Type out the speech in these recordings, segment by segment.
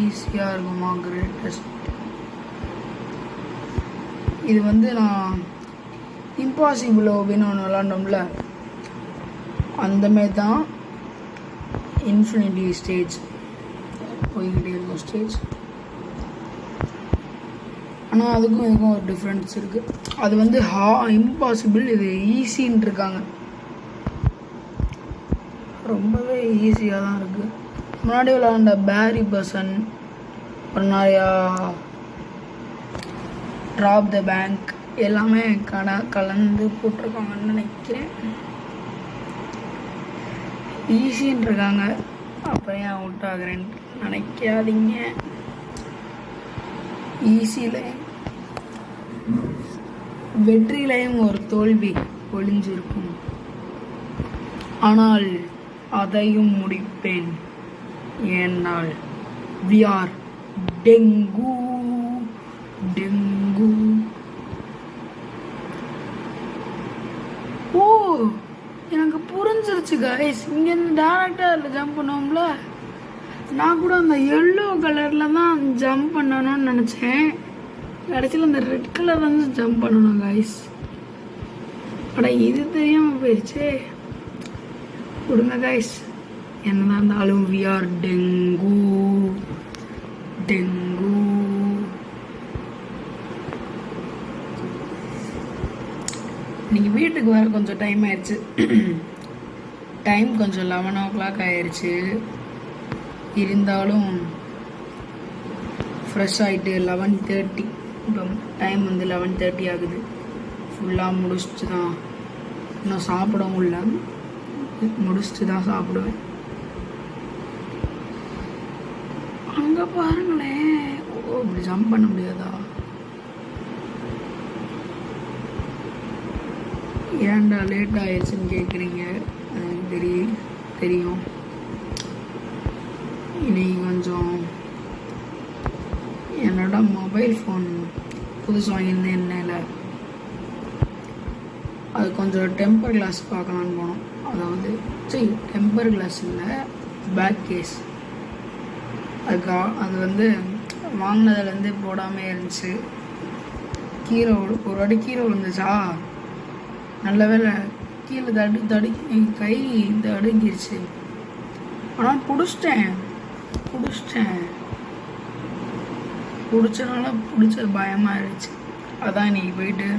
ஈஸியாக இருக்குமா கிரேட்டஸ்ட். இது வந்து நான் இம்பாசிபிள் ஓபின்னு ஒன்று விளாண்டோம்ல, அந்தமாரி தான் இன்ஃபினிட்டி ஸ்டேஜ் போய்கிட்டே இருக்கும் ஸ்டேஜ். ஆனால் அதுக்கும் இதுக்கும் ஒரு டிஃப்ரென்ஸ் இருக்குது. அது வந்து இம்பாசிபிள், இது ஈஸின்னு இருக்காங்க. ரொம்பவே ஈஸியாக தான் இருக்குது. முன்னாடி விளாண்ட பேரி பர்சன், ஒரு நிறையா ட்ராப் த பேங்க் எல்லாமே கலந்து போட்டிருக்காங்கன்னு நினைக்கிறேன். ஈஸின்னு இருக்காங்க, அப்புறம் ஏன் அவுட் ஆகுறேன்னு நினைக்காதீங்க. ஈஸியில் வெற்றிலையும் ஒரு தோல்வி ஒளிஞ்சிருக்கும், ஆனால் அதையும் முடிப்பேன். ஏனால் வி ஆர் டெங்கு டெங்கு. ஓ, எனக்கு புரிஞ்சிருச்சு கைஸ். இங்கேருந்து டேரக்டாக அதில் ஜம்ப் பண்ணுவோம்ல, நான் கூட அந்த எல்லோ கலரில் தான் ஜம்ப் பண்ணணும்னு நினச்சேன். கடைசியில் அந்த ரெட் கலர் வந்து ஜம்ப் பண்ணணும் கைஸ். ஆனால் இது தெரியாமல் போயிடுச்சு. கொடுங்க கைஸ், என்னதான் இருந்தாலும் வி ஆர் டெங்கு டெங்கு. இன்னைக்கு வீட்டுக்கு வர கொஞ்சம் டைம் ஆயிடுச்சு. டைம் கொஞ்சம் 11 o'clock ஆயிடுச்சு. இருந்தாலும் ஃப்ரெஷ் ஆகிட்டு 11:30. இப்போ டைம் வந்து 11:30 ஆகுது. ஃபுல்லாக முடிச்சுட்டு தான், இன்னும் சாப்பிடவும் இல்லை, முடிச்சுட்டு தான் சாப்பிடுவேன். அங்கே பாருங்களேன். ஓ, இப்படி ஜம்ப் பண்ண முடியாதா? ஏன்டா லேட் ஆயிடுச்சுன்னு கேட்குறீங்க. எனக்கு தெரியும். இன்னைக்கு கொஞ்சம் என்னோட மொபைல் ஃபோன் புதுசு வாங்கியிருந்தேன். என்னால் அது கொஞ்சம் டெம்பர் கிளாஸ் பார்க்கலான்னு போனோம். அதாவது டெம்பர் கிளாஸ் இல்லை, பேக் கேஸ். அது வந்து வாங்கினதுலேருந்து போடாமல் இருந்துச்சு. கீழே ஒரு அடி கீழே விழுந்துச்சா, நல்ல வேலை கீழே தடுக்கி கை தடுங்கிருச்சு. ஆனால் பிடிச்சனால பிடிச்சது பயமாக இருந்துச்சு. அதான் இன்னைக்கு போயிட்டு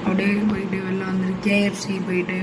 அப்படியே வெளில வந்துட்டு கேஎஃப்சி போயிட்டு